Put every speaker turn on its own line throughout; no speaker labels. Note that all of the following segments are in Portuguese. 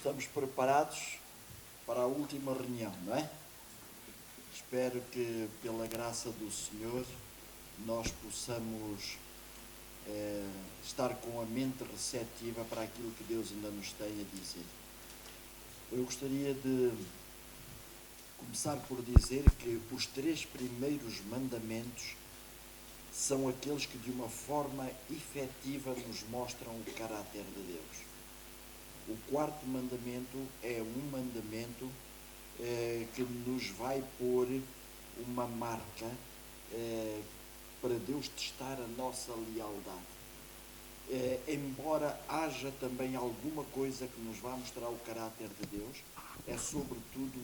Estamos preparados para a última reunião, não é? Espero que, pela graça do Senhor, nós possamos estar com a mente receptiva para aquilo que Deus ainda nos tem a dizer. Eu gostaria de começar por dizer que os 3 primeiros mandamentos são aqueles que de uma forma efetiva nos mostram o caráter de Deus. O 4º mandamento é um mandamento que nos vai pôr uma marca para Deus testar a nossa lealdade. Embora haja também alguma coisa que nos vá mostrar o caráter de Deus, é sobretudo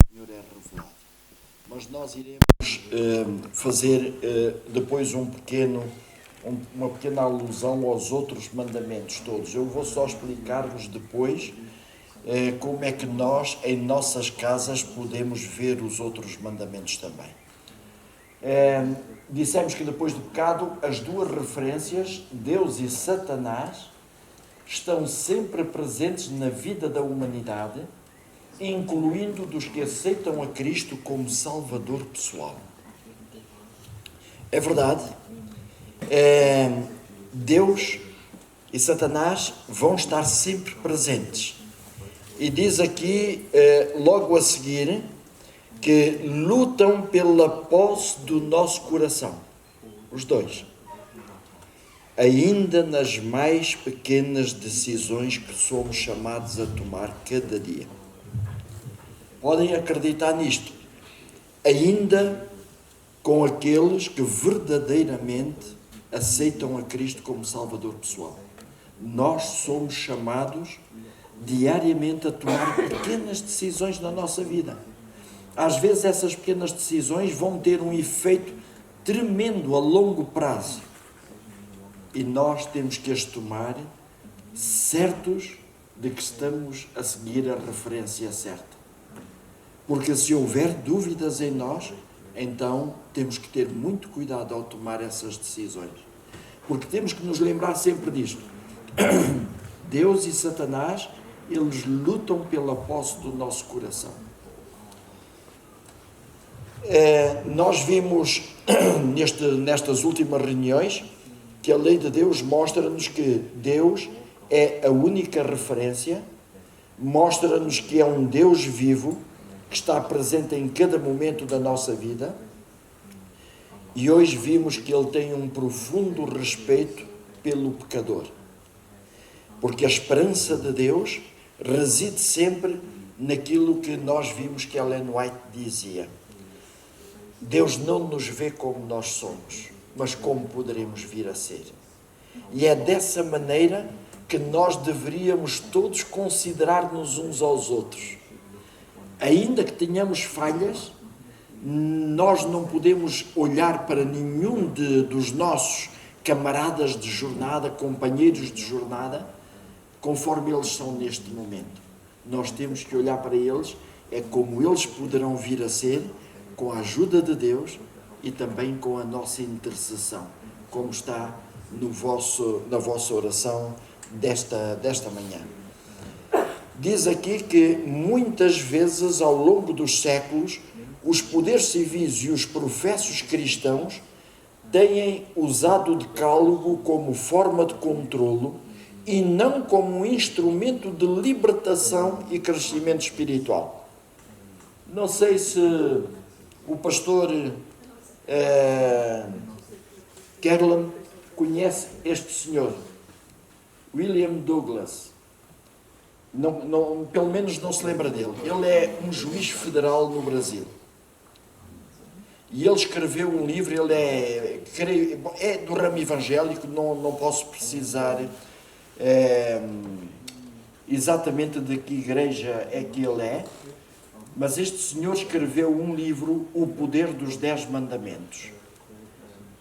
o Senhor é revelado. Mas nós iremos fazer depois uma pequena alusão aos outros mandamentos todos. Eu vou só explicar-vos depois como é que nós, em nossas casas, podemos ver os outros mandamentos também. Dissemos que depois do pecado, as 2 referências, Deus e Satanás, estão sempre presentes na vida da humanidade, incluindo dos que aceitam a Cristo como Salvador pessoal. É verdade. Deus e Satanás vão estar sempre presentes. E diz aqui, logo a seguir, que lutam pela posse do nosso coração. Os 2. Ainda nas mais pequenas decisões que somos chamados a tomar cada dia. Podem acreditar nisto. Ainda com aqueles que verdadeiramente aceitam a Cristo como Salvador pessoal. Nós somos chamados diariamente a tomar pequenas decisões na nossa vida. Às vezes essas pequenas decisões vão ter um efeito tremendo a longo prazo. E nós temos que as tomar certos de que estamos a seguir a referência certa. Porque se houver dúvidas em nós, então temos que ter muito cuidado ao tomar essas decisões. Porque temos que nos lembrar sempre disto. Deus e Satanás, eles lutam pela posse do nosso coração. Nós vimos nestas últimas reuniões que a lei de Deus mostra-nos que Deus é a única referência, mostra-nos que é um Deus vivo, que está presente em cada momento da nossa vida, e hoje vimos que Ele tem um profundo respeito pelo pecador, porque a esperança de Deus reside sempre naquilo que nós vimos que Ellen White dizia: Deus não nos vê como nós somos, mas como poderemos vir a ser. E é dessa maneira que nós deveríamos todos considerar-nos uns aos outros. Ainda que tenhamos falhas, nós não podemos olhar para nenhum dos nossos camaradas de jornada, companheiros de jornada, conforme eles são neste momento. Nós temos que olhar para eles, é como eles poderão vir a ser, com a ajuda de Deus e também com a nossa intercessão, como está na vossa oração desta manhã. Diz aqui que muitas vezes ao longo dos séculos os poderes civis e os professos cristãos têm usado o decálogo como forma de controlo e não como um instrumento de libertação e crescimento espiritual. Não sei se o pastor Kerlan conhece este senhor, William Douglas. Pelo menos não se lembra dele. Ele é um juiz federal no Brasil. E ele escreveu um livro, ele é do ramo evangélico, não posso precisar exatamente de que igreja é que ele é, mas este senhor escreveu um livro, O Poder dos 10 Mandamentos.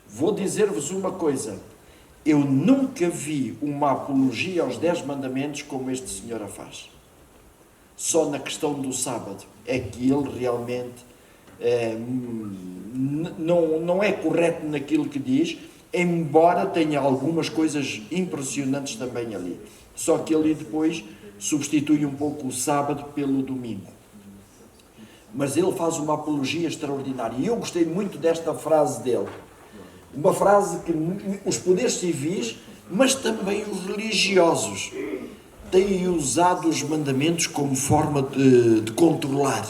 Vou dizer-vos uma coisa, eu nunca vi uma apologia aos 10 mandamentos como este senhor a faz. Só na questão do sábado é que ele realmente não é correto naquilo que diz, embora tenha algumas coisas impressionantes também ali. Só que ele depois substitui um pouco o sábado pelo domingo. Mas ele faz uma apologia extraordinária. E eu gostei muito desta frase dele. Uma frase que os poderes civis, mas também os religiosos, têm usado os mandamentos como forma de controlar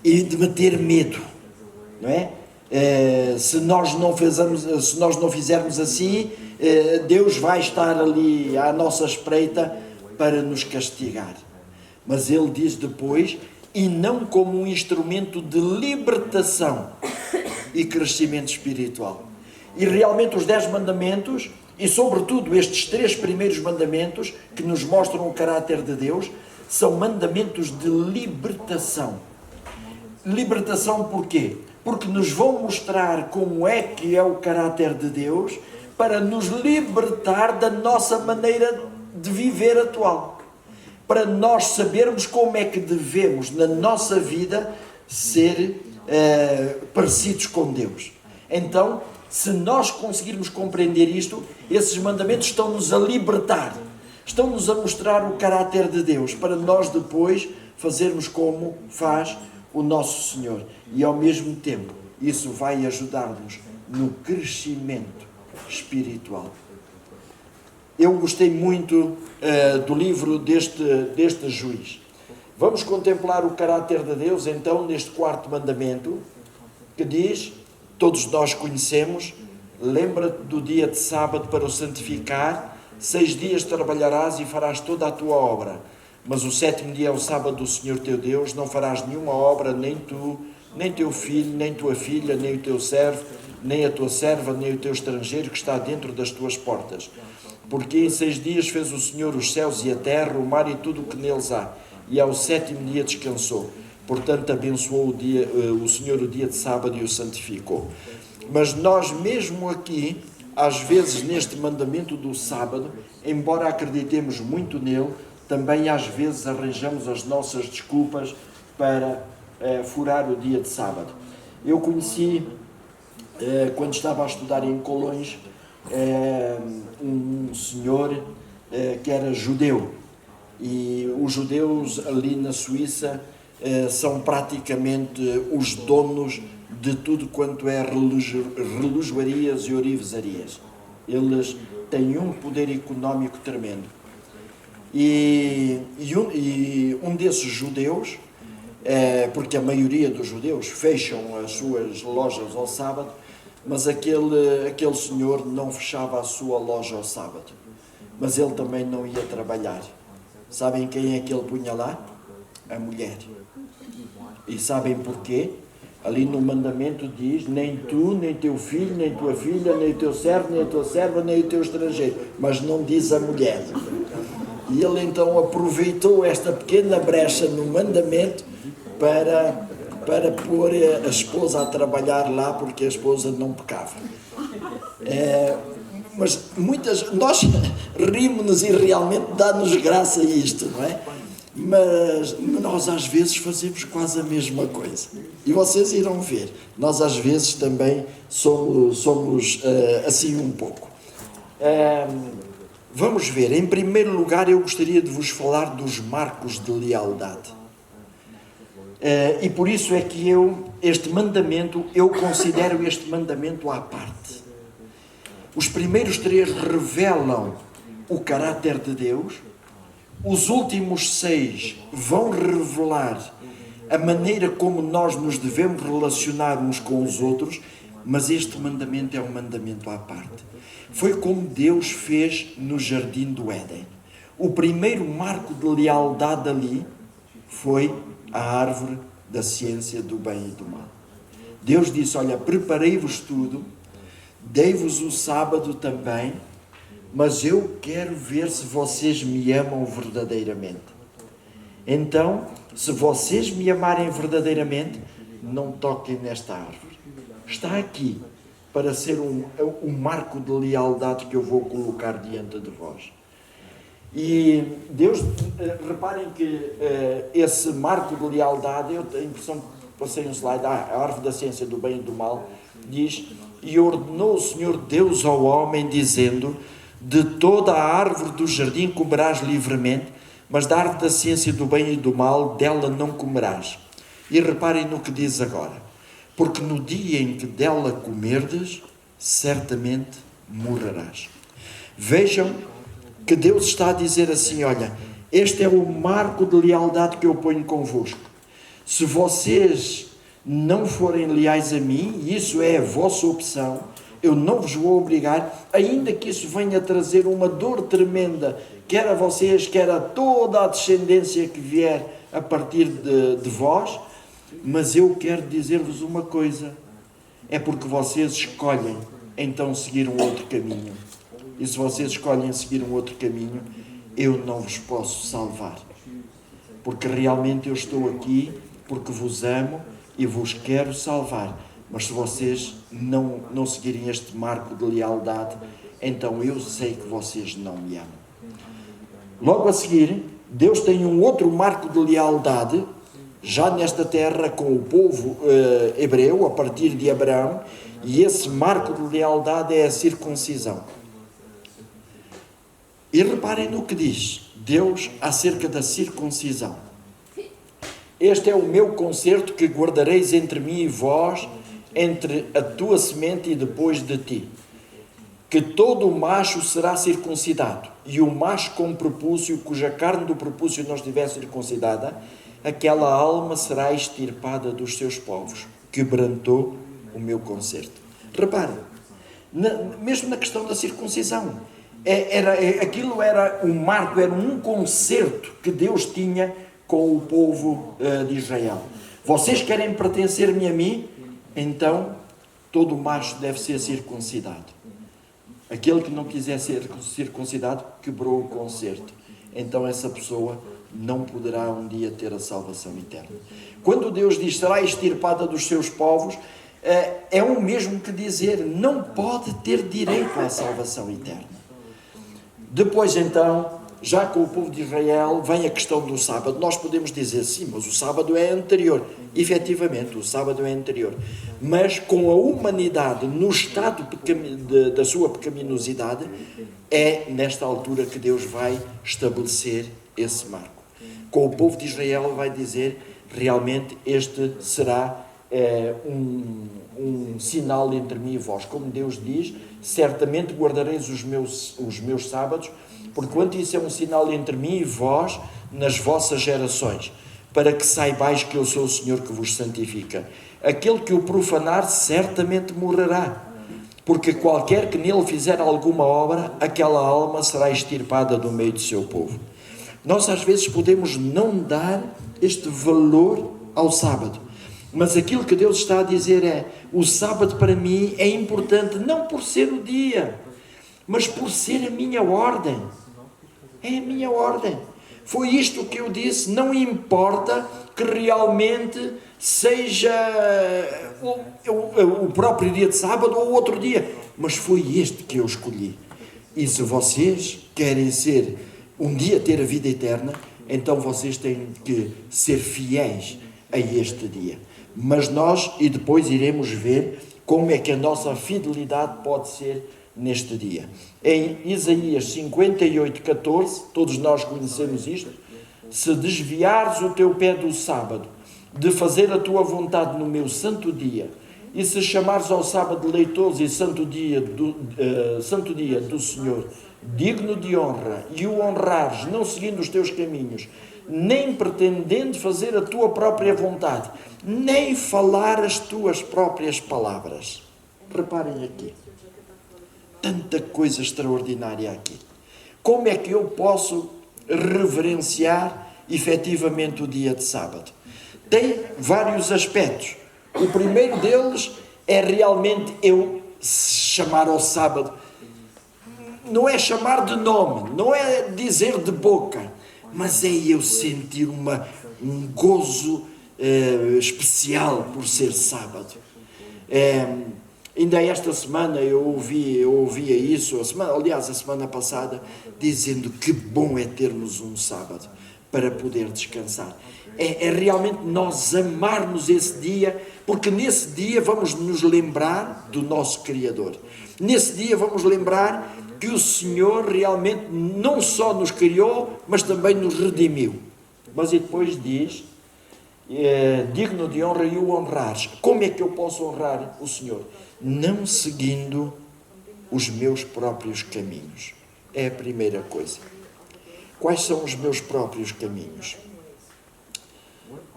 e de meter medo, não é? Se nós não fizermos assim, Deus vai estar ali à nossa espreita para nos castigar. Mas ele diz depois, e não como um instrumento de libertação e crescimento espiritual. E realmente os 10 mandamentos, e sobretudo estes 3 primeiros mandamentos, que nos mostram o caráter de Deus, são mandamentos de libertação. Libertação porquê? Porque nos vão mostrar como é que é o caráter de Deus, para nos libertar da nossa maneira de viver atual. Para nós sabermos como é que devemos, na nossa vida, ser parecidos com Deus. Então, se nós conseguirmos compreender isto, esses mandamentos estão-nos a libertar, estão-nos a mostrar o caráter de Deus, para nós depois fazermos como faz o nosso Senhor. E ao mesmo tempo, isso vai ajudar-nos no crescimento espiritual. Eu gostei muito do livro deste juiz. Vamos contemplar o caráter de Deus, então, neste 4º mandamento, que diz, todos nós conhecemos, lembra-te do dia de sábado para o santificar, 6 dias trabalharás e farás toda a tua obra, mas o 7º dia é o sábado do Senhor teu Deus, não farás nenhuma obra, nem tu, nem teu filho, nem tua filha, nem o teu servo, nem a tua serva, nem o teu estrangeiro que está dentro das tuas portas. Porque em 6 dias fez o Senhor os céus e a terra, o mar e tudo o que neles há, e ao 7º dia descansou. Portanto, abençoou o Senhor o dia de sábado e o santificou. Mas nós mesmo aqui, às vezes neste mandamento do sábado, embora acreditemos muito nele, também às vezes arranjamos as nossas desculpas para furar o dia de sábado. Eu conheci, quando estava a estudar em Colões, um senhor que era judeu. E os judeus ali na Suíça são praticamente os donos de tudo quanto é relojoarias e orivesarias. Eles têm um poder económico tremendo. E um desses judeus, porque a maioria dos judeus fecham as suas lojas ao sábado, mas aquele senhor não fechava a sua loja ao sábado. Mas ele também não ia trabalhar. Sabem quem é que ele punha lá? A mulher. E sabem porquê? Ali no mandamento diz, nem tu, nem teu filho, nem tua filha, nem o teu servo, nem a tua serva, nem o teu estrangeiro. Mas não diz a mulher. E ele então aproveitou esta pequena brecha no mandamento para pôr a esposa a trabalhar lá, porque a esposa não pecava. Mas nós rimos-nos e realmente dá-nos graça isto, não é? Mas nós às vezes fazemos quase a mesma coisa. E vocês irão ver, nós às vezes também somos assim um pouco. Vamos ver, em primeiro lugar eu gostaria de vos falar dos marcos de lealdade. E por isso é que eu considero este mandamento à parte. Os primeiros 3 revelam o caráter de Deus, os últimos 6 vão revelar a maneira como nós nos devemos relacionar uns com os outros, mas este mandamento é um mandamento à parte. Foi como Deus fez no Jardim do Éden. O primeiro marco de lealdade ali foi a árvore da ciência do bem e do mal. Deus disse, olha, preparei-vos tudo, dei-vos o sábado também, mas eu quero ver se vocês me amam verdadeiramente. Então, se vocês me amarem verdadeiramente, não toquem nesta árvore. Está aqui para ser um marco de lealdade que eu vou colocar diante de vós. E Deus, reparem que esse marco de lealdade, eu tenho a impressão que passei um slide, a árvore da ciência do bem e do mal, diz e ordenou o Senhor Deus ao homem, dizendo: de toda a árvore do jardim comerás livremente, mas da árvore da ciência do bem e do mal, dela não comerás. E reparem no que diz agora: porque no dia em que dela comerdes, certamente morrerás. Vejam que Deus está a dizer assim: olha, este é o marco de lealdade que eu ponho convosco. Se vocês não forem leais a mim, e isso é a vossa opção, eu não vos vou obrigar, ainda que isso venha trazer uma dor tremenda, quer a vocês, quer a toda a descendência que vier a partir de vós, mas eu quero dizer-vos uma coisa: é porque vocês escolhem então seguir um outro caminho. E se vocês escolhem seguir um outro caminho, eu não vos posso salvar. Porque realmente eu estou aqui porque vos amo e vos quero salvar. Mas se vocês não seguirem este marco de lealdade, então eu sei que vocês não me amam. Logo a seguir, Deus tem um outro marco de lealdade, já nesta terra, com o povo hebreu, a partir de Abraão, e esse marco de lealdade é a circuncisão. E reparem no que diz Deus acerca da circuncisão. Este é o meu concerto que guardareis entre mim e vós, entre a tua semente e depois de ti. Que todo o macho será circuncidado, e o macho com prepúcio, cuja carne do prepúcio não estiver circuncidada, aquela alma será extirpada dos seus povos. Quebrantou o meu concerto. Reparem, mesmo na questão da circuncisão, aquilo era um marco, era um concerto que Deus tinha com o povo de Israel. Vocês querem pertencer-me a mim? Então todo macho deve ser circuncidado. Aquele que não quiser ser circuncidado quebrou o concerto. Então essa pessoa não poderá um dia ter a salvação eterna. Quando Deus diz será extirpada dos seus povos, é o mesmo que dizer não pode ter direito à salvação eterna. Depois então, já com o povo de Israel, vem a questão do sábado. Nós podemos dizer, sim, mas o sábado é anterior. Efetivamente, o sábado é anterior. Mas com a humanidade no estado da sua pecaminosidade, é nesta altura que Deus vai estabelecer esse marco. Com o povo de Israel vai dizer, realmente este será um sinal entre mim e vós. Como Deus diz, certamente guardareis os meus sábados, porquanto isso é um sinal entre mim e vós nas vossas gerações, para que saibais que eu sou o Senhor que vos santifica. Aquele que o profanar certamente morrerá, porque qualquer que nele fizer alguma obra, aquela alma será extirpada do meio do seu povo. Nós às vezes podemos não dar este valor ao sábado, mas aquilo que Deus está a dizer é, o sábado para mim é importante, não por ser o dia, mas por ser a minha ordem. É a minha ordem. Foi isto que eu disse, não importa que realmente seja o próprio dia de sábado ou outro dia, mas foi este que eu escolhi. E se vocês querem um dia ter a vida eterna, então vocês têm que ser fiéis a este dia. Mas nós, e depois iremos ver como é que a nossa fidelidade pode ser neste dia. Em Isaías 58:14, todos nós conhecemos isto: se desviares o teu pé do sábado, de fazer a tua vontade no meu santo dia, e se chamares ao sábado leitoso e santo dia do Senhor, digno de honra, e o honrares, não seguindo os teus caminhos, nem pretendendo fazer a tua própria vontade, nem falar as tuas próprias palavras. Reparem aqui. Tanta coisa extraordinária aqui. Como é que eu posso reverenciar efetivamente o dia de sábado? Tem vários aspectos. O primeiro deles é realmente eu chamar ao sábado. Não é chamar de nome, não é dizer de boca, mas é eu sentir um gozo especial por ser sábado. Ainda esta semana eu ouvia isso, a semana passada, dizendo que bom é termos um sábado. para poder descansar. É realmente nós amarmos esse dia, porque nesse dia vamos nos lembrar do nosso Criador. Nesse dia vamos lembrar que o Senhor realmente não só nos criou, mas também nos redimiu. Mas e depois diz, digno de honra e o honrares. Como é que eu posso honrar o Senhor? Não seguindo os meus próprios caminhos. É a primeira coisa. Quais são os meus próprios caminhos?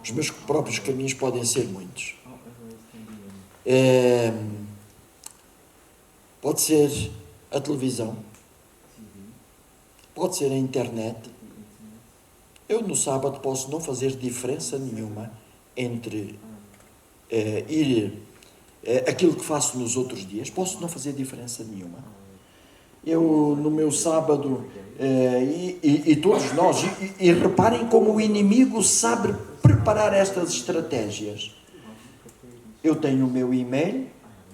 Os meus próprios caminhos podem ser muitos. Pode ser a televisão, pode ser a internet. Eu no sábado posso não fazer diferença nenhuma entre aquilo que faço nos outros dias, posso não fazer diferença nenhuma. Eu no meu sábado, e todos nós, e reparem como o inimigo sabe preparar estas estratégias. Eu tenho o meu e-mail,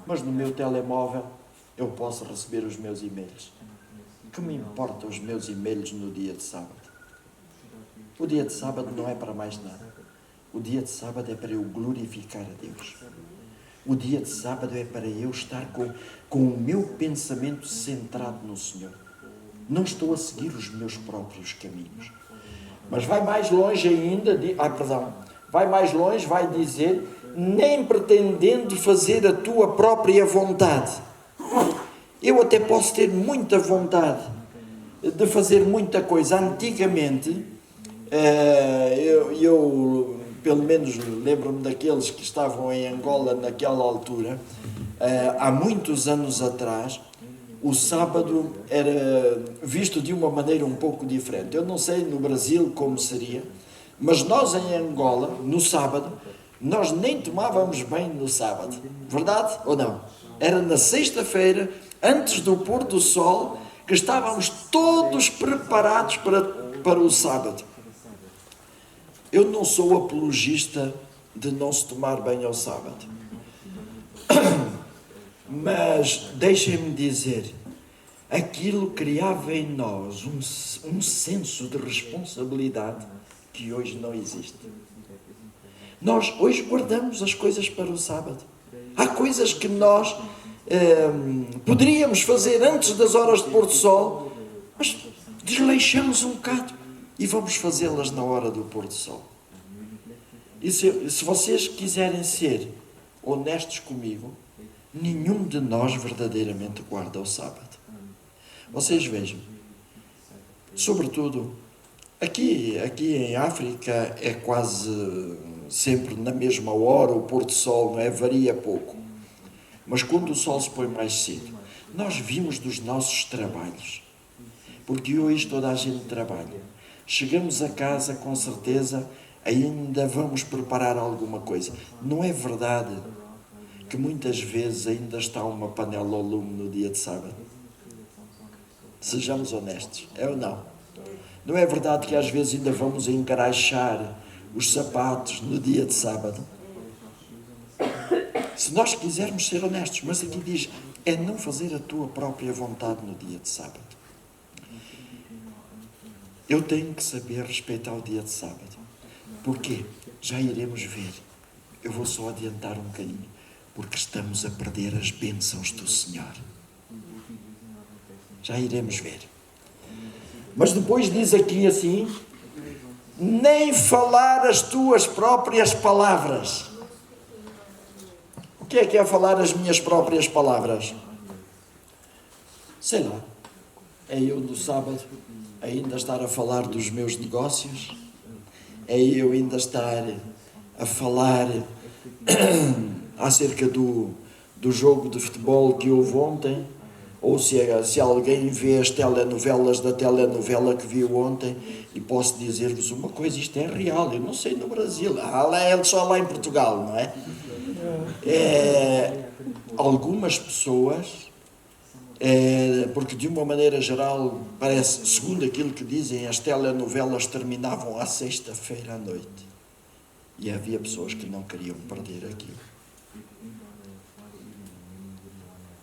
mas no meu telemóvel eu posso receber os meus e-mails. Que me importam os meus e-mails no dia de sábado? O dia de sábado não é para mais nada. O dia de sábado é para eu glorificar a Deus. O dia de sábado é para eu estar com o meu pensamento centrado no Senhor. Não estou a seguir os meus próprios caminhos. Mas vai mais longe ainda, vai mais longe, vai dizer, nem pretendendo fazer a tua própria vontade. Eu até posso ter muita vontade de fazer muita coisa. Antigamente, eu pelo menos lembro-me daqueles que estavam em Angola naquela altura, há muitos anos atrás, o sábado era visto de uma maneira um pouco diferente. Eu não sei no Brasil como seria, mas nós em Angola, no sábado, nós nem tomávamos banho no sábado. Verdade ou não? Era na sexta-feira, antes do pôr do sol, que estávamos todos preparados para o sábado. Eu não sou apologista de não se tomar banho ao sábado. Mas deixem-me dizer, aquilo criava em nós um senso de responsabilidade que hoje não existe. Nós hoje guardamos as coisas para o sábado. Há coisas que nós poderíamos fazer antes das horas de pôr do sol, mas desleixamos um bocado e vamos fazê-las na hora do pôr do sol. E se vocês quiserem ser honestos comigo, nenhum de nós verdadeiramente guarda o sábado. Vocês vejam, sobretudo, aqui em África é quase sempre na mesma hora, o pôr do sol, não é? Varia pouco. Mas quando o sol se põe mais cedo, nós vimos dos nossos trabalhos, porque hoje toda a gente trabalha. Chegamos a casa, com certeza, ainda vamos preparar alguma coisa. Não é verdade que muitas vezes ainda está uma panela ao lume no dia de sábado? Sejamos honestos, é ou não? Não é verdade que às vezes ainda vamos engraxar os sapatos no dia de sábado? Se nós quisermos ser honestos, mas aqui diz, é não fazer a tua própria vontade no dia de sábado. Eu tenho que saber respeitar o dia de sábado. Porquê? Já iremos ver. Eu vou só adiantar um bocadinho, porque estamos a perder as bênçãos do Senhor. Já iremos ver. Mas depois diz aqui assim, nem falar as tuas próprias palavras. O que é falar as minhas próprias palavras? Sei lá. É eu no sábado ainda estar a falar dos meus negócios? É eu ainda estar a falar acerca do jogo de futebol que houve ontem? Ou se alguém vê as telenovelas da telenovela que viu ontem, e posso dizer-vos uma coisa, isto é real, eu não sei no Brasil, é só lá em Portugal, não é? Algumas pessoas, porque de uma maneira geral, parece, segundo aquilo que dizem, as telenovelas terminavam à sexta-feira à noite. E havia pessoas que não queriam perder aquilo.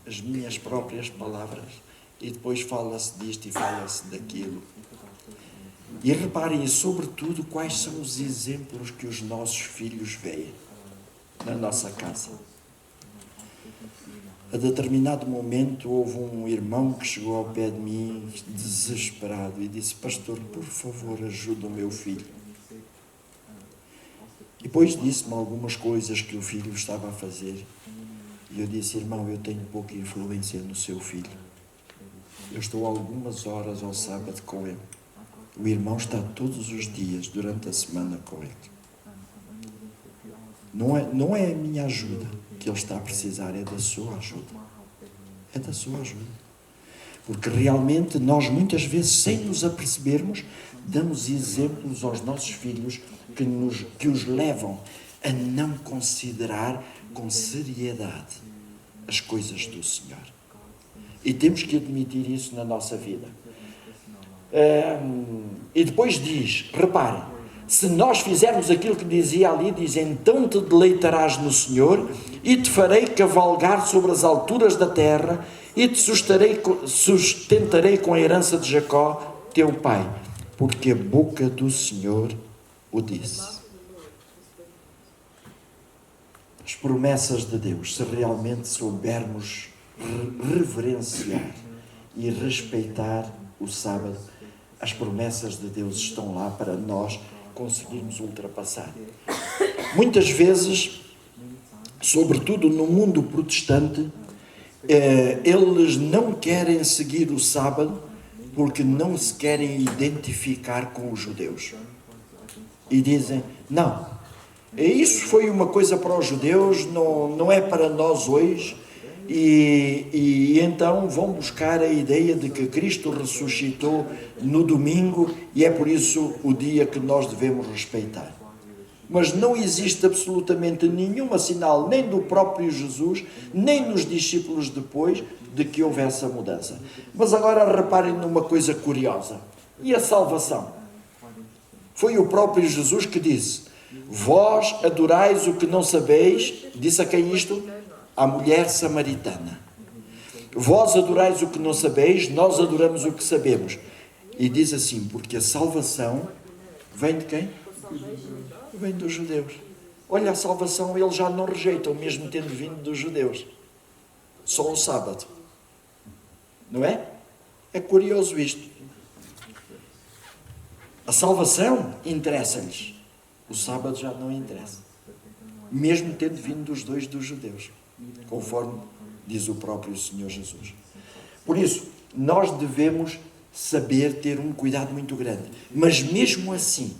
As minhas próprias palavras, e depois fala-se disto e fala-se daquilo. E reparem, sobretudo, quais são os exemplos que os nossos filhos veem na nossa casa. A determinado momento houve um irmão que chegou ao pé de mim desesperado e disse: pastor, por favor, ajuda o meu filho. E depois disse-me algumas coisas que o filho estava a fazer. E eu disse: irmão, eu tenho pouca influência no seu filho. Eu estou algumas horas ao sábado com ele. O irmão está todos os dias, durante a semana, com ele. Não é a minha ajuda que ele está a precisar, é da sua ajuda. É da sua ajuda. Porque realmente nós, muitas vezes, sem nos apercebermos, damos exemplos aos nossos filhos que os levam a não considerar com seriedade as coisas do Senhor. E temos que admitir isso na nossa vida. E depois diz, reparem, se nós fizermos aquilo que dizia ali, diz: então te deleitarás no Senhor e te farei cavalgar sobre as alturas da terra e te sustentarei com a herança de Jacó, teu pai, porque a boca do Senhor o disse. As promessas de Deus, se realmente soubermos reverenciar e respeitar o sábado, as promessas de Deus estão lá para nós conseguirmos ultrapassar. Muitas vezes, sobretudo no mundo protestante, eles não querem seguir o sábado porque não se querem identificar com os judeus. E dizem: não, isso foi uma coisa para os judeus, não é para nós hoje. E então vão buscar a ideia de que Cristo ressuscitou no domingo e é por isso o dia que nós devemos respeitar. Mas não existe absolutamente nenhum sinal, nem do próprio Jesus, nem nos discípulos depois, de que houve essa mudança. Mas agora reparem numa coisa curiosa. E a salvação? Foi o próprio Jesus que disse: vós adorais o que não sabeis. Disse a quem isto? À mulher samaritana. Vós adorais o que não sabeis, nós adoramos o que sabemos. E diz assim: porque a salvação vem de quem? Vem dos judeus. Olha, a salvação eles já não rejeitam, mesmo tendo vindo dos judeus. Só o sábado. Não é? É curioso isto. A salvação interessa-lhes. O sábado já não interessa. Mesmo tendo vindo dos judeus. Conforme diz o próprio Senhor Jesus. Por isso, nós devemos saber ter um cuidado muito grande. Mas mesmo assim,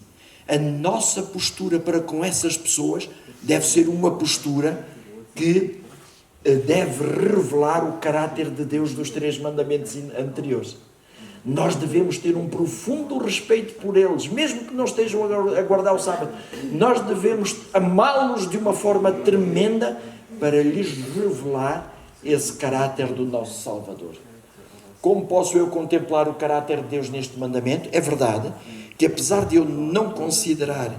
a nossa postura para com essas pessoas deve ser uma postura que deve revelar o caráter de Deus dos 3 mandamentos anteriores. Nós devemos ter um profundo respeito por eles, mesmo que não estejam a guardar o sábado. Nós devemos amá-los de uma forma tremenda para lhes revelar esse caráter do nosso Salvador. Como posso eu contemplar o caráter de Deus neste mandamento? É verdade que, apesar de eu não considerar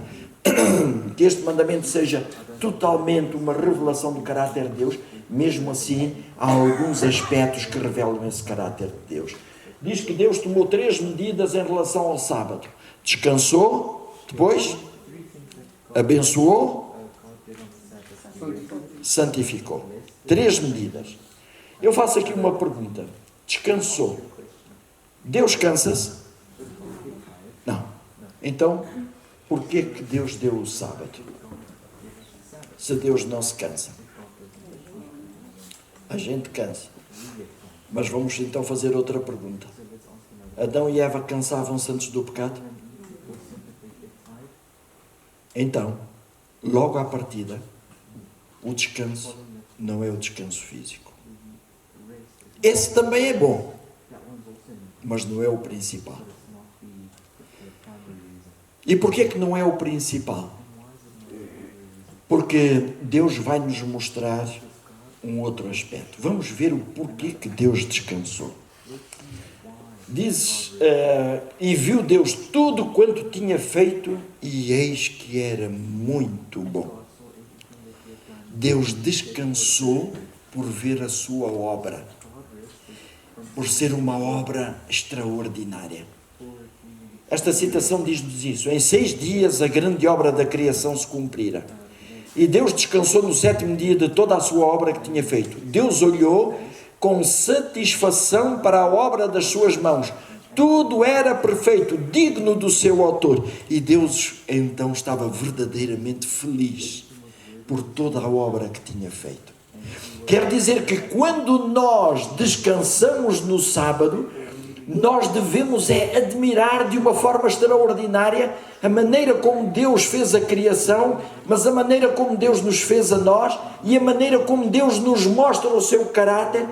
que este mandamento seja totalmente uma revelação do caráter de Deus, mesmo assim há alguns aspectos que revelam esse caráter de Deus. Diz que Deus tomou 3 medidas em relação ao sábado. Descansou, depois abençoou, santificou. 3 medidas. Eu faço aqui uma pergunta. Descansou. Deus cansa-se? Não. Então, porquê que Deus deu o sábado? Se Deus não se cansa. A gente cansa. Mas vamos então fazer outra pergunta. Adão e Eva cansavam-se antes do pecado? Então, logo à partida, o descanso não é o descanso físico. Esse também é bom, mas não é o principal. E porquê que não é o principal? Porque Deus vai nos mostrar um outro aspecto. Vamos ver o porquê que Deus descansou. Diz, e viu Deus tudo quanto tinha feito, e eis que era muito bom. Deus descansou por ver a sua obra, por ser uma obra extraordinária. Esta citação diz-nos isso: em 6 dias a grande obra da criação se cumprira. E Deus descansou no 7º dia de toda a sua obra que tinha feito. Deus olhou com satisfação para a obra das suas mãos. Tudo era perfeito, digno do seu autor. E Deus então estava verdadeiramente feliz por toda a obra que tinha feito. Quer dizer que quando nós descansamos no sábado, nós devemos admirar de uma forma extraordinária a maneira como Deus fez a criação, mas a maneira como Deus nos fez a nós e a maneira como Deus nos mostra o seu caráter,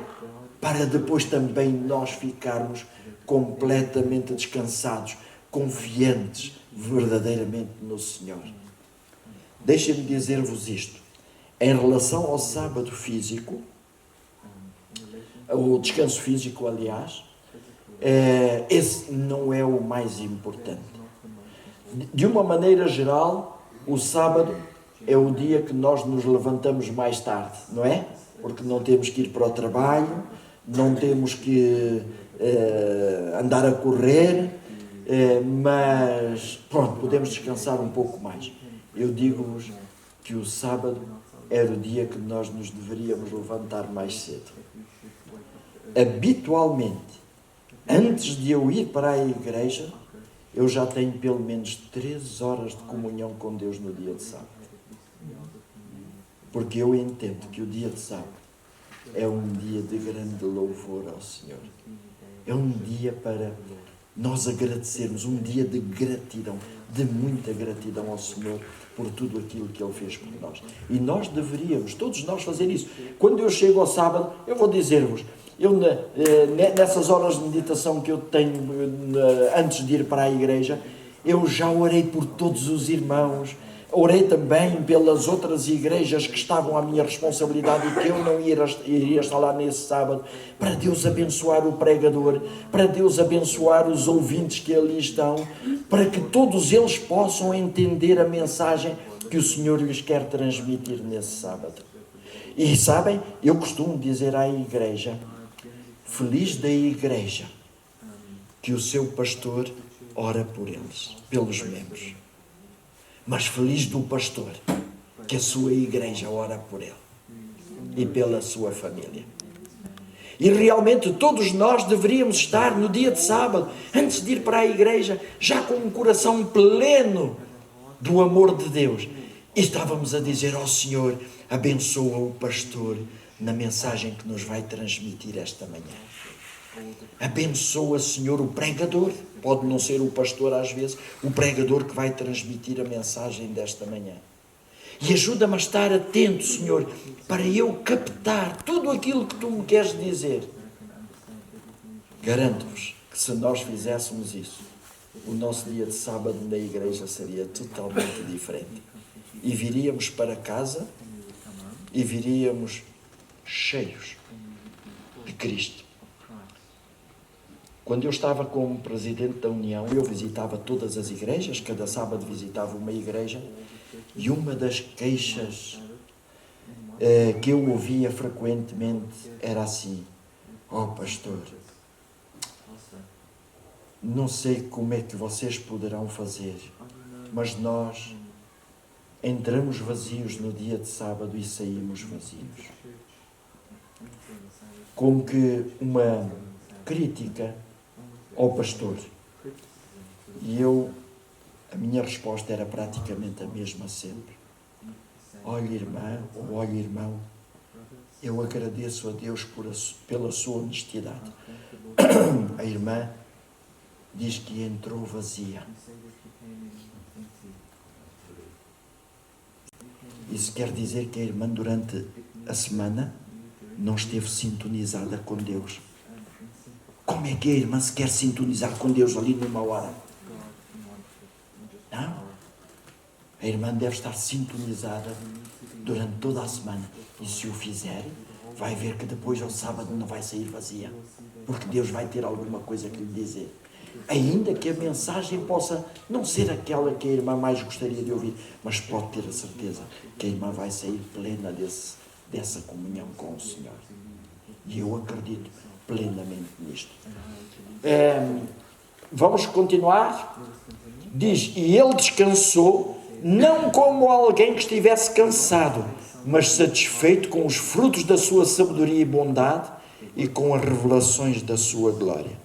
para depois também nós ficarmos completamente descansados, confiantes verdadeiramente no Senhor. Deixem-me dizer-vos isto. Em relação ao sábado físico, o descanso físico, aliás, esse não é o mais importante. De uma maneira geral, o sábado é o dia que nós nos levantamos mais tarde, não é? Porque não temos que ir para o trabalho, não temos que andar a correr, mas pronto, podemos descansar um pouco mais. Eu digo-vos que o sábado era o dia que nós nos deveríamos levantar mais cedo. Habitualmente, antes de eu ir para a igreja, eu já tenho pelo menos 3 horas de comunhão com Deus no dia de sábado. Porque eu entendo que o dia de sábado é um dia de grande louvor ao Senhor. É um dia para nós agradecermos, um dia de gratidão, de muita gratidão ao Senhor por tudo aquilo que Ele fez por nós. E nós deveríamos, todos nós, fazer isso. Quando eu chego ao sábado, eu vou dizer-vos, nessas horas de meditação que eu tenho antes de ir para a igreja, eu já orei por todos os irmãos, orei também pelas outras igrejas que estavam à minha responsabilidade e que eu não iria estar lá nesse sábado, para Deus abençoar o pregador, para Deus abençoar os ouvintes que ali estão, para que todos eles possam entender a mensagem que o Senhor lhes quer transmitir nesse sábado. E sabem, eu costumo dizer à igreja, feliz da igreja que o seu pastor ora por eles, pelos membros. Mas feliz do pastor que a sua igreja ora por ele e pela sua família. E realmente todos nós deveríamos estar no dia de sábado, antes de ir para a igreja, já com um coração pleno do amor de Deus. E estávamos a dizer ao Senhor, abençoa o pastor na mensagem que nos vai transmitir esta manhã. Abençoa, Senhor, o pregador, pode não ser o pastor às vezes, o pregador que vai transmitir a mensagem desta manhã. E ajuda-me a estar atento, Senhor, para eu captar tudo aquilo que Tu me queres dizer. Garanto-vos que se nós fizéssemos isso, o nosso dia de sábado na igreja seria totalmente diferente. E viríamos para casa e viríamos cheios de Cristo. Quando eu estava como presidente da União, eu visitava todas as igrejas, cada sábado visitava uma igreja, e uma das queixas que eu ouvia frequentemente era assim: ó pastor, não sei como é que vocês poderão fazer, mas nós entramos vazios no dia de sábado e saímos vazios. Como que uma crítica ao pastor. E a minha resposta era praticamente a mesma sempre. Olha, irmã, ou olha, irmão, eu agradeço a Deus pela sua honestidade. A irmã diz que entrou vazia. Isso quer dizer que a irmã durante a semana não esteve sintonizada com Deus. Como é que a irmã se quer sintonizar com Deus ali numa hora? Não. A irmã deve estar sintonizada durante toda a semana. E se o fizer, vai ver que depois ao sábado não vai sair vazia. Porque Deus vai ter alguma coisa que lhe dizer. Ainda que a mensagem possa não ser aquela que a irmã mais gostaria de ouvir, mas pode ter a certeza que a irmã vai sair plena dessa comunhão com o Senhor. E eu acredito plenamente nisto. Vamos continuar? Diz, e ele descansou, não como alguém que estivesse cansado, mas satisfeito com os frutos da sua sabedoria e bondade e com as revelações da sua glória.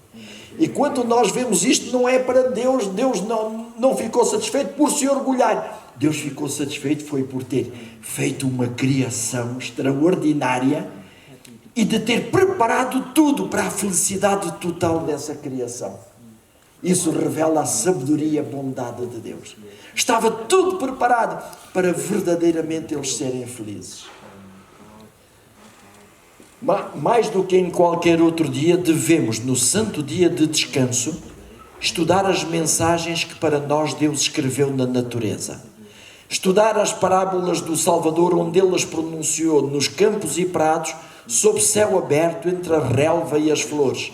E quando nós vemos isto, não é para Deus, Deus não ficou satisfeito por se orgulhar. Deus ficou satisfeito foi por ter feito uma criação extraordinária e de ter preparado tudo para a felicidade total dessa criação. Isso revela a sabedoria e a bondade de Deus. Estava tudo preparado para verdadeiramente eles serem felizes. Mais do que em qualquer outro dia, devemos, no santo dia de descanso, estudar as mensagens que para nós Deus escreveu na natureza. Estudar as parábolas do Salvador, onde Ele as pronunciou nos campos e prados, sob céu aberto, entre a relva e as flores.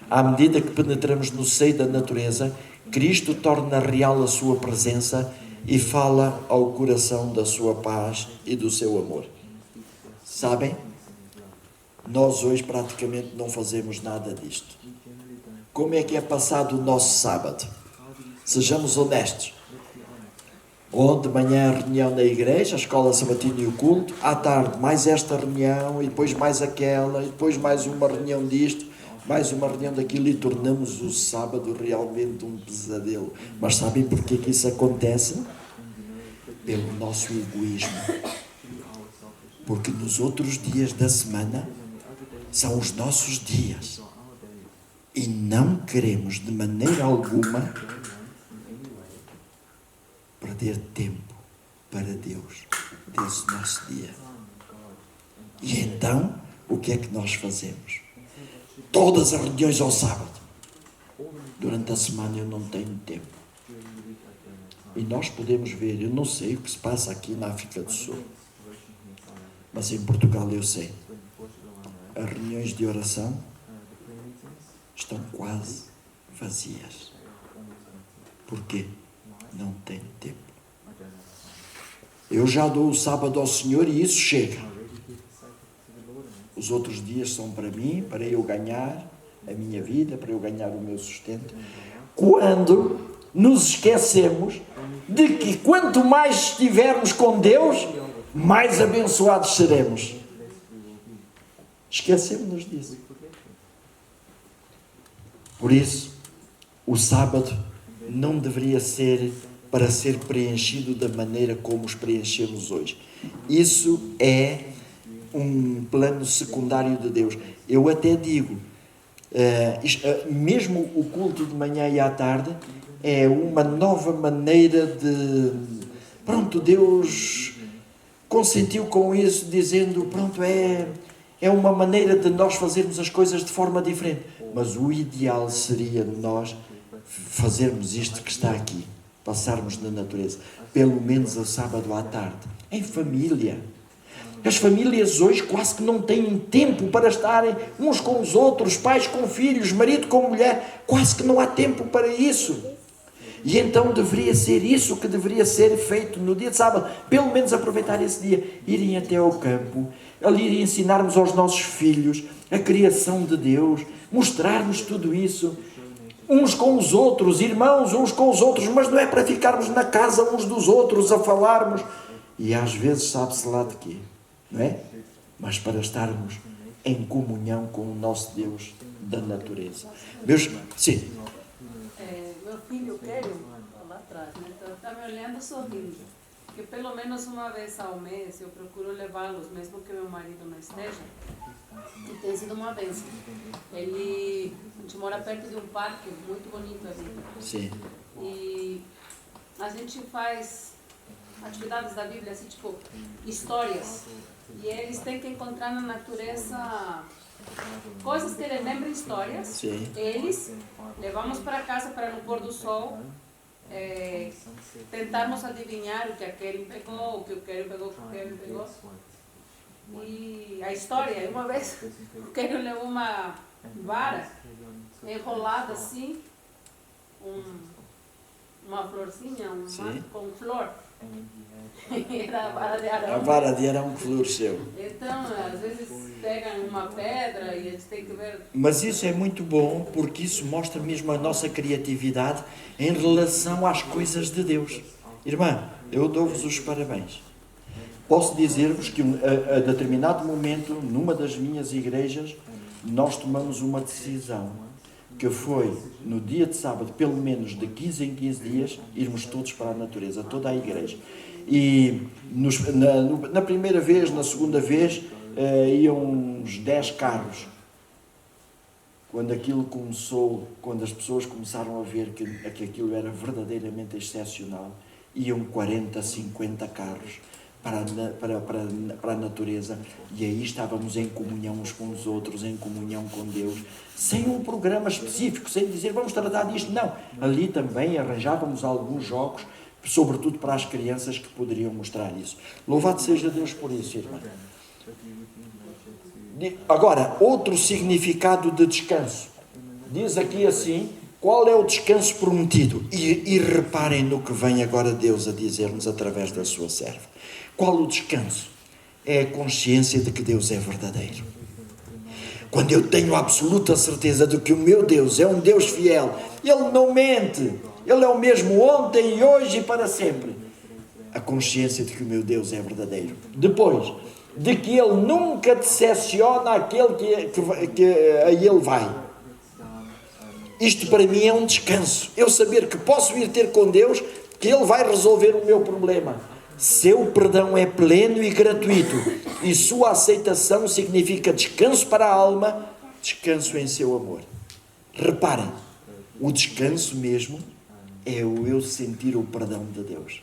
À medida que penetramos no seio da natureza, Cristo torna real a sua presença e fala ao coração da sua paz e do seu amor. Sabem? Nós hoje praticamente não fazemos nada disto. Como é que é passado o nosso sábado? Sejamos honestos. Onde de manhã a reunião na igreja, a escola sabatina e o culto, à tarde mais esta reunião, e depois mais aquela, e depois mais uma reunião disto, mais uma reunião daquilo, e tornamos o sábado realmente um pesadelo. Mas sabem porquê que isso acontece? Pelo nosso egoísmo. Porque nos outros dias da semana são os nossos dias. E não queremos de maneira alguma perder tempo para Deus desse nosso dia. E então, o que é que nós fazemos? Todas as reuniões ao sábado. Durante a semana eu não tenho tempo. E nós podemos ver, eu não sei o que se passa aqui na África do Sul, mas em Portugal eu sei. As reuniões de oração estão quase vazias. Porquê? Não tenho tempo. Eu já dou o sábado ao Senhor e isso chega. Os outros dias são para mim, para eu ganhar a minha vida, para eu ganhar o meu sustento. Quando nos esquecemos de que quanto mais estivermos com Deus, mais abençoados seremos. Esquecemos-nos disso. Por isso, o sábado não deveria ser para ser preenchido da maneira como os preenchemos hoje. Isso é um plano secundário de Deus. Eu até digo, mesmo o culto de manhã e à tarde é uma nova maneira de... Pronto, Deus consentiu com isso, dizendo, pronto, é uma maneira de nós fazermos as coisas de forma diferente. Mas o ideal seria nós fazermos isto que está aqui, passarmos na natureza, pelo menos ao sábado à tarde, em família. As famílias hoje quase que não têm tempo para estarem uns com os outros, pais com filhos, marido com mulher, quase que não há tempo para isso. E então deveria ser isso que deveria ser feito no dia de sábado, pelo menos aproveitar esse dia, irem até ao campo, ali ensinarmos aos nossos filhos a criação de Deus, mostrarmos tudo isso, uns com os outros, irmãos uns com os outros, mas não é para ficarmos na casa uns dos outros a falarmos, e às vezes sabe-se lá de quê, não é? Mas para estarmos em comunhão com o nosso Deus da natureza. Sim.
Meu filho, Kélio, lá atrás, né? Está me olhando sorrindo. Que pelo menos uma vez ao mês eu procuro levá-los, mesmo que meu marido não esteja. E tem sido uma bênção. A gente mora perto de um parque muito bonito ali.
Sim.
E a gente faz atividades da Bíblia, assim, tipo, histórias. E eles têm que encontrar na natureza coisas que eles lembrem histórias.
Sim.
Eles levamos para casa para no pôr do sol tentarmos adivinhar o que aquele pegou, o que o Kélio pegou, o que o Kélio pegou. E a história, uma vez o Kélio levou uma vara enrolada assim, uma uma florzinha, um
Sim.
mato com flor. Era a vara de
A
Arão.
vara de Arão que floresceu.
Então, às vezes pegam uma pedra e eles têm que ver.
Mas isso é muito bom, porque isso mostra mesmo a nossa criatividade em relação às coisas de Deus. Irmã, eu dou-vos os parabéns. Posso dizer-vos que a determinado momento, numa das minhas igrejas, nós tomamos uma decisão, que foi, no dia de sábado, pelo menos de 15 em 15 dias, irmos todos para a natureza, toda a igreja. E na primeira vez, na segunda vez, iam uns 10 carros. Quando aquilo começou, quando as pessoas começaram a ver que aquilo era verdadeiramente excepcional, iam 40, 50 carros para a natureza, e aí estávamos em comunhão uns com os outros, em comunhão com Deus, sem um programa específico, sem dizer vamos tratar disto, não. Ali também arranjávamos alguns jogos, sobretudo para as crianças que poderiam mostrar isso. Louvado seja Deus por isso, irmã. Agora, outro significado de descanso. Diz aqui assim, qual é o descanso prometido? E reparem no que vem agora Deus a dizer-nos através da sua serva. Qual o descanso? É a consciência de que Deus é verdadeiro. Quando eu tenho a absoluta certeza de que o meu Deus é um Deus fiel, Ele não mente, Ele é o mesmo ontem e hoje e para sempre. A consciência de que o meu Deus é verdadeiro. Depois, de que Ele nunca decepciona aquele que a Ele vai. Isto para mim é um descanso. Eu saber que posso ir ter com Deus, que Ele vai resolver o meu problema. Seu perdão é pleno e gratuito, e sua aceitação significa descanso para a alma, descanso em seu amor. Reparem, o descanso mesmo é o eu sentir o perdão de Deus.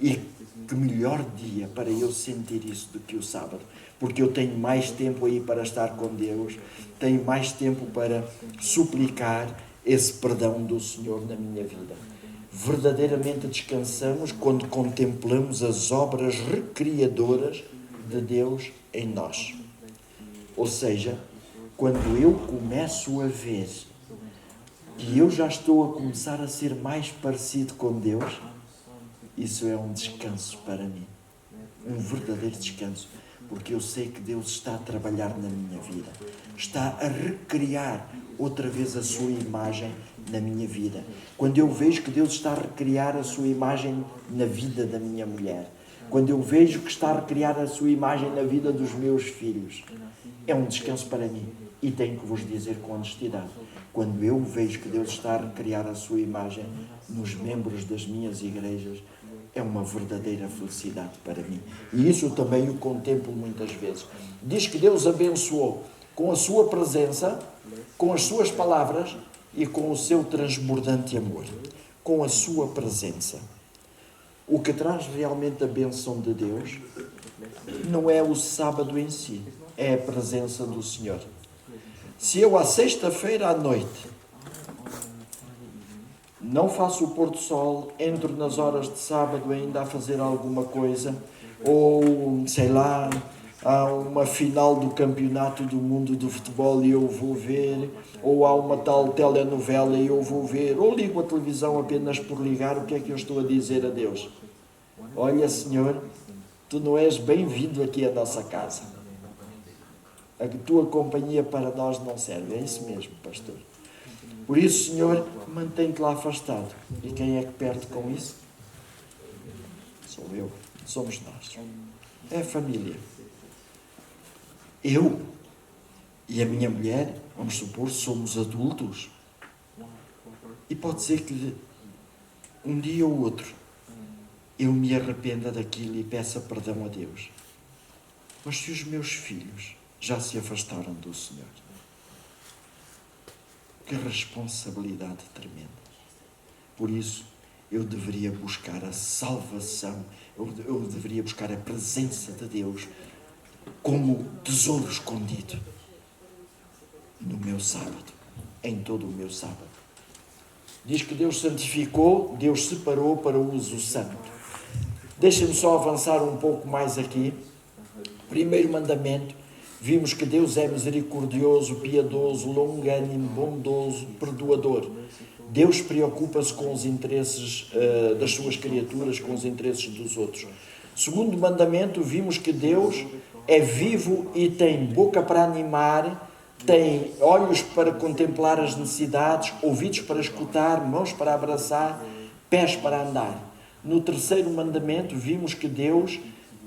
E que melhor dia para eu sentir isso do que o sábado, porque eu tenho mais tempo aí para estar com Deus, tenho mais tempo para suplicar esse perdão do Senhor na minha vida. Verdadeiramente descansamos quando contemplamos as obras recriadoras de Deus em nós. Ou seja, quando eu começo a ver que eu já estou a começar a ser mais parecido com Deus, isso é um descanso para mim. Um verdadeiro descanso. Porque eu sei que Deus está a trabalhar na minha vida. Está a recriar outra vez a sua imagem na minha vida. Quando eu vejo que Deus está a recriar a sua imagem na vida da minha mulher. Quando eu vejo que está a recriar a sua imagem na vida dos meus filhos. É um descanso para mim. E tenho que vos dizer com honestidade. Quando eu vejo que Deus está a recriar a sua imagem nos membros das minhas igrejas, é uma verdadeira felicidade para mim. E isso também o contemplo muitas vezes. Diz que Deus abençoou com a sua presença, com as suas palavras e com o seu transbordante amor. Com a sua presença. O que traz realmente a bênção de Deus não é o sábado em si, é a presença do Senhor. Se eu à sexta-feira à noite não faço o pôr do sol, entro nas horas de sábado ainda a fazer alguma coisa, ou, sei lá, há uma final do campeonato do mundo do futebol e eu vou ver, ou há uma tal telenovela e eu vou ver, ou ligo a televisão apenas por ligar, o que é que eu estou a dizer a Deus? Olha, Senhor, Tu não és bem-vindo aqui à nossa casa. A tua companhia para nós não serve. É isso mesmo, pastor. Por isso, Senhor, mantém-te lá afastado. E quem é que perde com isso? Sou eu. Somos nós. É a família. Eu e a minha mulher, vamos supor, somos adultos. E pode ser que um dia ou outro eu me arrependa daquilo e peça perdão a Deus. Mas se os meus filhos já se afastaram do Senhor, que responsabilidade tremenda. Por isso, eu deveria buscar a salvação, eu deveria buscar a presença de Deus como tesouro escondido no meu sábado, em todo o meu sábado. Diz que Deus santificou, Deus separou para o uso santo. Deixem-me só avançar um pouco mais aqui. Primeiro mandamento, vimos que Deus é misericordioso, piedoso, longânimo, bondoso, perdoador. Deus preocupa-se com os interesses das suas criaturas, com os interesses dos outros. Segundo mandamento, vimos que Deus é vivo e tem boca para animar, tem olhos para contemplar as necessidades, ouvidos para escutar, mãos para abraçar, pés para andar. No terceiro mandamento, vimos que Deus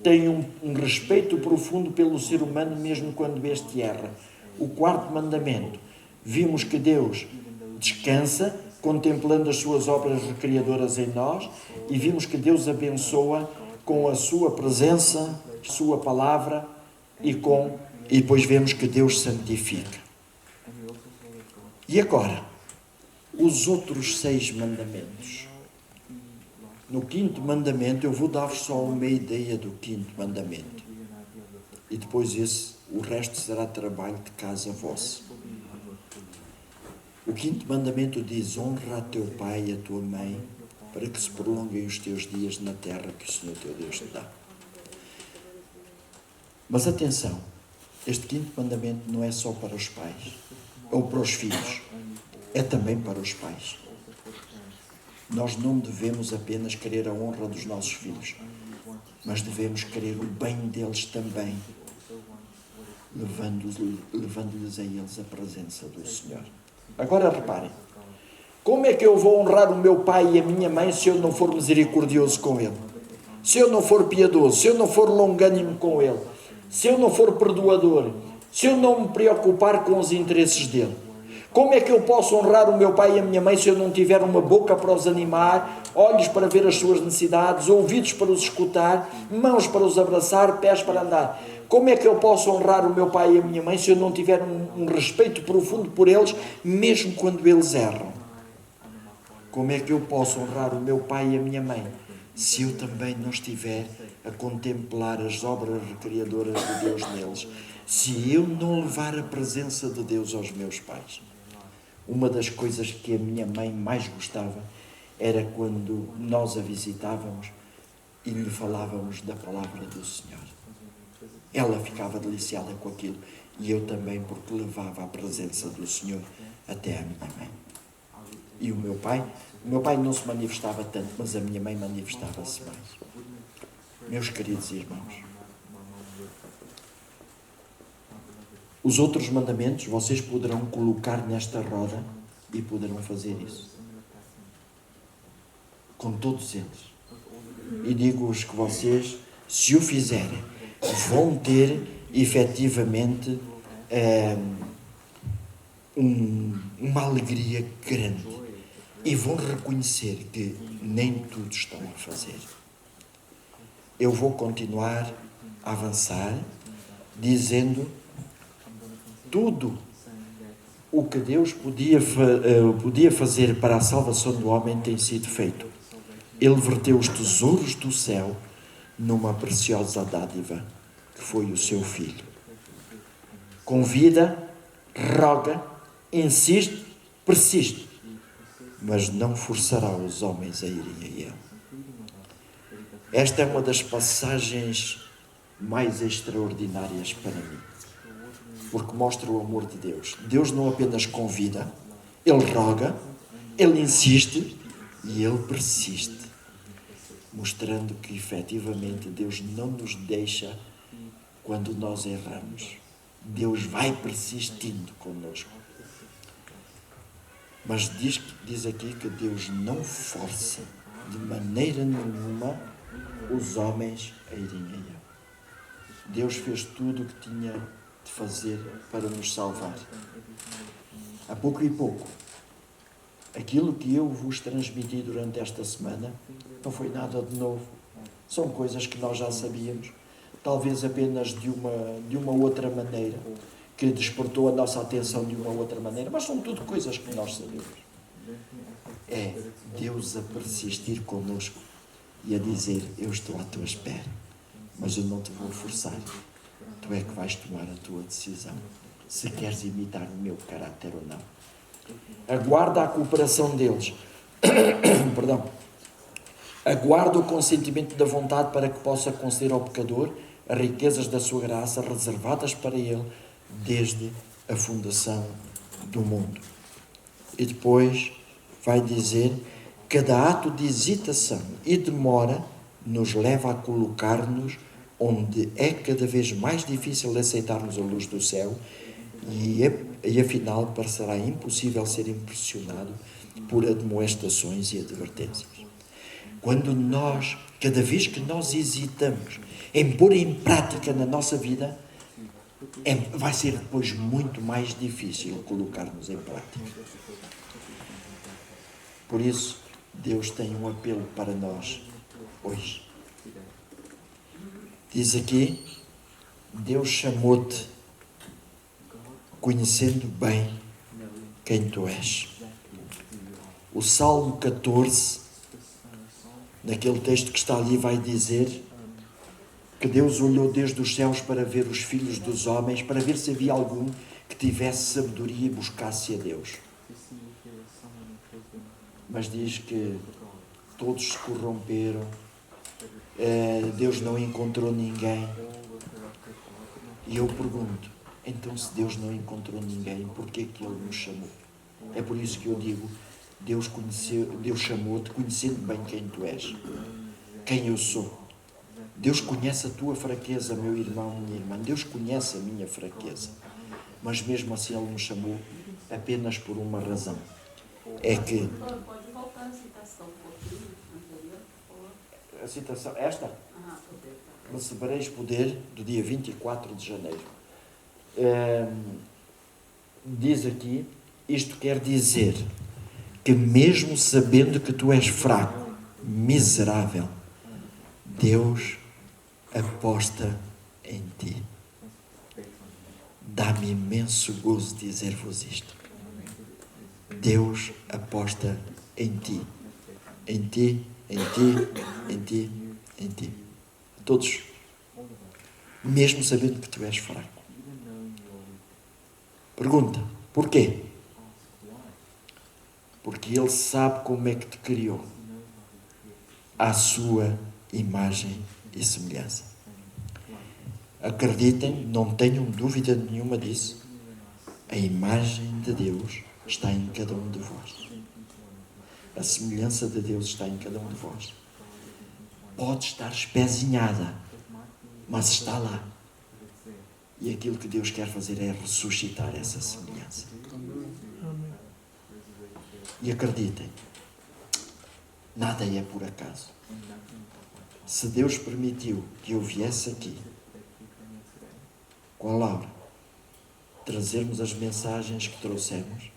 tem um respeito profundo pelo ser humano, mesmo quando este erra. O quarto mandamento, vimos que Deus descansa, contemplando as suas obras recriadoras em nós, e vimos que Deus abençoa com a sua presença, sua palavra, e depois vemos que Deus santifica. E agora, os outros 6 mandamentos. No quinto mandamento, eu vou dar-vos só uma ideia do quinto mandamento. E depois o resto será trabalho de casa vosso. O quinto mandamento diz: honra a teu pai e a tua mãe, para que se prolonguem os teus dias na terra que o Senhor teu Deus te dá. Mas atenção, este quinto mandamento não é só para os pais, ou para os filhos, é também para os pais. Nós não devemos apenas querer a honra dos nossos filhos, mas devemos querer o bem deles também, levando-lhes a eles a presença do Senhor. Agora reparem, como é que eu vou honrar o meu pai e a minha mãe se eu não for misericordioso com ele? Se eu não for piedoso, se eu não for longânimo com ele, se eu não for perdoador, se eu não me preocupar com os interesses dele? Como é que eu posso honrar o meu pai e a minha mãe se eu não tiver uma boca para os animar, olhos para ver as suas necessidades, ouvidos para os escutar, mãos para os abraçar, pés para andar? Como é que eu posso honrar o meu pai e a minha mãe se eu não tiver um respeito profundo por eles, mesmo quando eles erram? Como é que eu posso honrar o meu pai e a minha mãe se eu também não estiver a contemplar as obras recriadoras de Deus neles? Se eu não levar a presença de Deus aos meus pais? Uma das coisas que a minha mãe mais gostava era quando nós a visitávamos e lhe falávamos da palavra do Senhor. Ela ficava deliciada com aquilo, e eu também, porque levava a presença do Senhor até à minha mãe. E o meu pai não se manifestava tanto, mas a minha mãe manifestava-se mais. Meus queridos irmãos, os outros mandamentos vocês poderão colocar nesta roda e poderão fazer isso. Com todos eles. E digo-vos que vocês, se o fizerem, vão ter efetivamente uma alegria grande. E vão reconhecer que nem tudo estão a fazer. Eu vou continuar a avançar, dizendo tudo o que Deus podia fazer para a salvação do homem tem sido feito. Ele verteu os tesouros do céu numa preciosa dádiva, que foi o seu Filho. Convida, roga, insiste, persiste, mas não forçará os homens a irem a Ele. Esta é uma das passagens mais extraordinárias para mim, porque mostra o amor de Deus. Deus não apenas convida, Ele roga, Ele insiste e Ele persiste, mostrando que efetivamente Deus não nos deixa quando nós erramos. Deus vai persistindo conosco. Mas diz aqui que Deus não força de maneira nenhuma os homens a irem a Ele. Deus fez tudo o que tinha de fazer para nos salvar. A pouco e pouco, aquilo que eu vos transmiti durante esta semana não foi nada de novo. São coisas que nós já sabíamos, talvez apenas de uma outra maneira, que despertou a nossa atenção de uma outra maneira, mas são tudo coisas que nós sabemos. É Deus a persistir connosco e a dizer: eu estou à tua espera, mas eu não te vou forçar. Tu é que vais tomar a tua decisão, se queres imitar o meu caráter ou não. Aguarda a cooperação deles. Perdão. Aguarda o consentimento da vontade para que possa conceder ao pecador as riquezas da sua graça reservadas para ele desde a fundação do mundo. E depois vai dizer: cada ato de hesitação e demora nos leva a colocar-nos onde é cada vez mais difícil aceitarmos a luz do céu e afinal parecerá impossível ser impressionado por admoestações e advertências. Cada vez que nós hesitamos em pôr em prática na nossa vida, vai ser depois muito mais difícil colocar-nos em prática. Por isso, Deus tem um apelo para nós hoje. Diz aqui: Deus chamou-te conhecendo bem quem tu és. O Salmo 14, naquele texto que está ali, vai dizer que Deus olhou desde os céus para ver os filhos dos homens, para ver se havia algum que tivesse sabedoria e buscasse a Deus. Mas diz que todos se corromperam, Deus não encontrou ninguém. E eu pergunto: então, se Deus não encontrou ninguém, por que Ele nos chamou? É por isso que eu digo: Deus chamou-te conhecendo bem quem tu és, quem eu sou. Deus conhece a tua fraqueza, meu irmão, minha irmã. Deus conhece a minha fraqueza. Mas mesmo assim Ele nos chamou apenas por uma razão. É que...
Pode voltar a citação um pouquinho anterior, por favor.
A citação, esta? Recebereis poder, do dia 24 de janeiro. Diz aqui, isto quer dizer que mesmo sabendo que tu és fraco, miserável, Deus aposta em ti. Dá-me imenso gozo dizer-vos isto. Deus aposta em ti. Em ti, em ti, em ti, em ti. Todos. Mesmo sabendo que tu és fraco. Pergunta: porquê? Porque Ele sabe como é que te criou. À sua imagem e semelhança. Acreditem, não tenham dúvida nenhuma disso. A imagem de Deus está em cada um de vós. A semelhança de Deus está em cada um de vós. Pode estar espezinhada, mas está lá. E aquilo que Deus quer fazer é ressuscitar essa semelhança. E acreditem, nada é por acaso. Se Deus permitiu que eu viesse aqui com a Laura, trazermos as mensagens que trouxemos,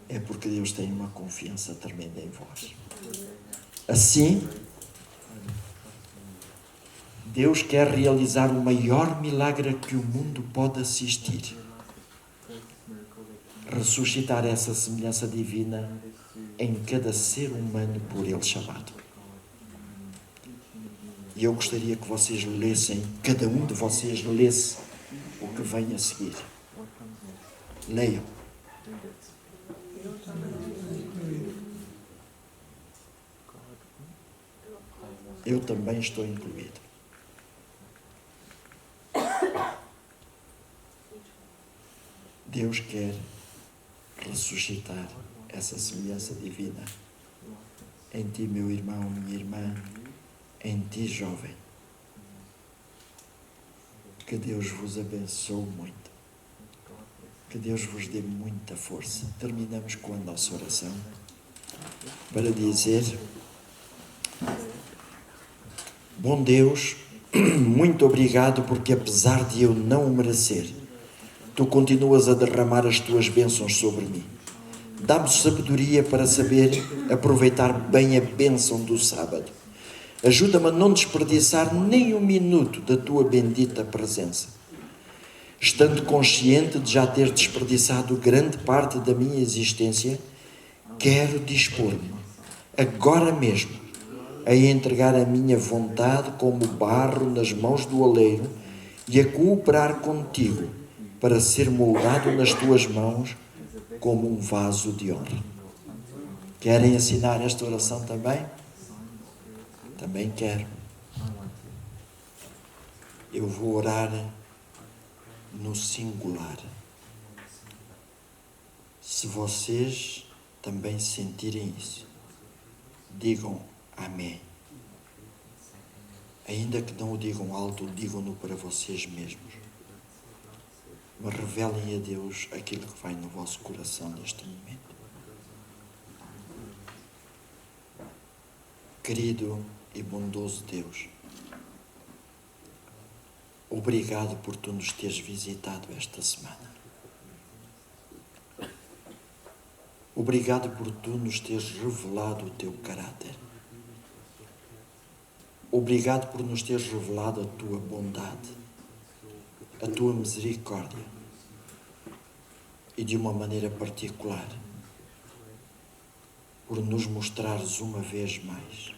é porque Deus tem uma confiança tremenda em vós. Assim, Deus quer realizar o maior milagre que o mundo pode assistir. Ressuscitar essa semelhança divina em cada ser humano por Ele chamado. E eu gostaria que vocês lessem, cada um de vocês lesse o que vem a seguir. Leiam. Eu também estou incluído. Deus quer ressuscitar essa semelhança divina em ti, meu irmão, minha irmã, em ti, jovem. Que Deus vos abençoe muito. Que Deus vos dê muita força. Terminamos com a nossa oração para dizer: bom Deus, muito obrigado, porque apesar de eu não o merecer, tu continuas a derramar as tuas bênçãos sobre mim. Dá-me sabedoria para saber aproveitar bem a bênção do sábado. Ajuda-me a não desperdiçar nem um minuto da tua bendita presença. Estando consciente de já ter desperdiçado grande parte da minha existência, quero dispor-me, agora mesmo, a entregar a minha vontade como barro nas mãos do oleiro e a cooperar contigo para ser moldado nas tuas mãos como um vaso de honra. Querem assinar esta oração também? Também quero. Eu vou orar no singular. Se vocês também sentirem isso, digam amém. Ainda que não o digam alto, digam-no para vocês mesmos. Mas revelem a Deus aquilo que vai no vosso coração neste momento. Querido e bondoso Deus, obrigado por tu nos teres visitado esta semana. Obrigado por tu nos teres revelado o teu caráter. Obrigado por nos teres revelado a tua bondade, a tua misericórdia e, de uma maneira particular, por nos mostrares uma vez mais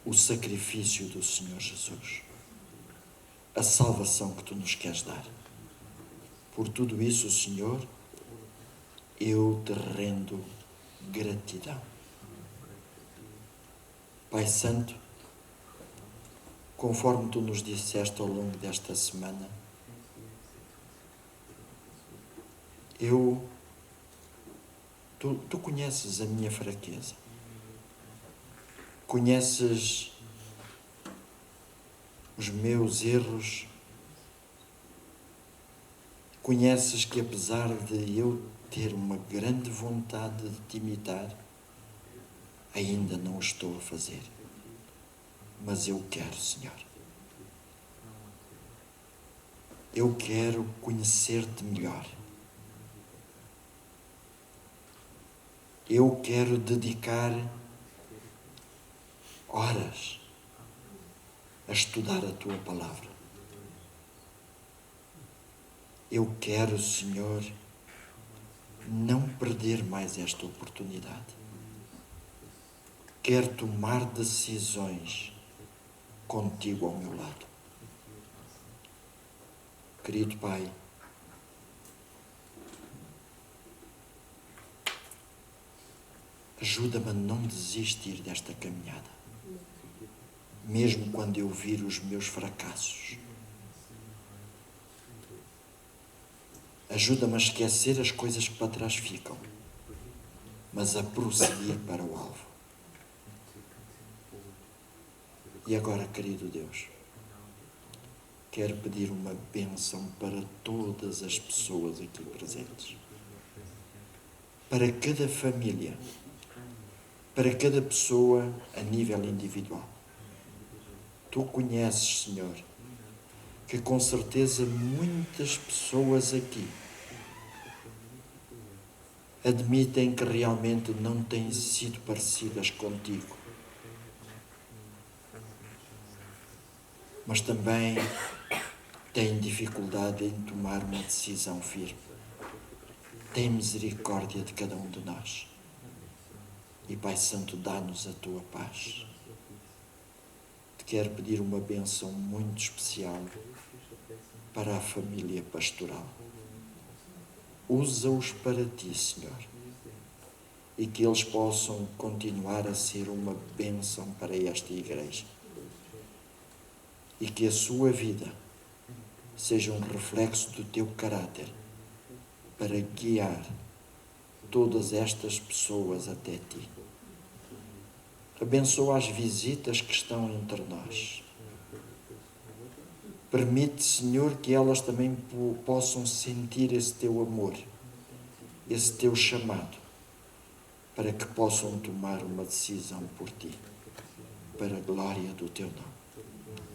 o sacrifício do Senhor Jesus, a salvação que tu nos queres dar. Por tudo isso, Senhor, eu te rendo gratidão. Pai Santo, conforme tu nos disseste ao longo desta semana, tu conheces a minha fraqueza, conheces os meus erros, conheces que apesar de eu ter uma grande vontade de te imitar, ainda não o estou a fazer. Mas eu quero, Senhor. Eu quero conhecer-te melhor. Eu quero dedicar horas a estudar a tua palavra. Eu quero, Senhor, não perder mais esta oportunidade. Quero tomar decisões contigo ao meu lado. Querido Pai, ajuda-me a não desistir desta caminhada, mesmo quando eu vir os meus fracassos. Ajuda-me a esquecer as coisas que para trás ficam, mas a prosseguir para o alvo. E agora, querido Deus, quero pedir uma bênção para todas as pessoas aqui presentes, para cada família, para cada pessoa a nível individual. Tu conheces, Senhor, que com certeza muitas pessoas aqui admitem que realmente não têm sido parecidas contigo, mas também têm dificuldade em tomar uma decisão firme. Tem misericórdia de cada um de nós. E, Pai Santo, dá-nos a tua paz. Te quero pedir uma bênção muito especial para a família pastoral. Usa-os para ti, Senhor, e que eles possam continuar a ser uma bênção para esta igreja. E que a sua vida seja um reflexo do teu caráter para guiar todas estas pessoas até ti. Abençoa as visitas que estão entre nós. Permite, Senhor, que elas também possam sentir esse teu amor, esse teu chamado, para que possam tomar uma decisão por ti, para a glória do teu nome.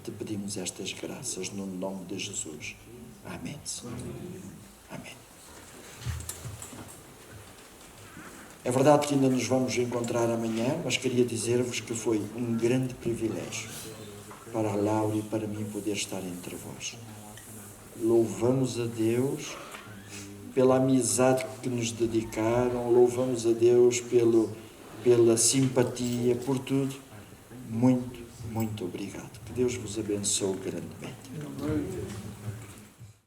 Te pedimos estas graças no nome de Jesus. Amém, Senhor. Amém. É verdade que ainda nos vamos encontrar amanhã, mas queria dizer-vos que foi um grande privilégio para a Laura e para mim poder estar entre vós. Louvamos a Deus pela amizade que nos dedicaram, louvamos a Deus pela simpatia, por tudo. Muito, muito obrigado. Que Deus vos abençoe grandemente.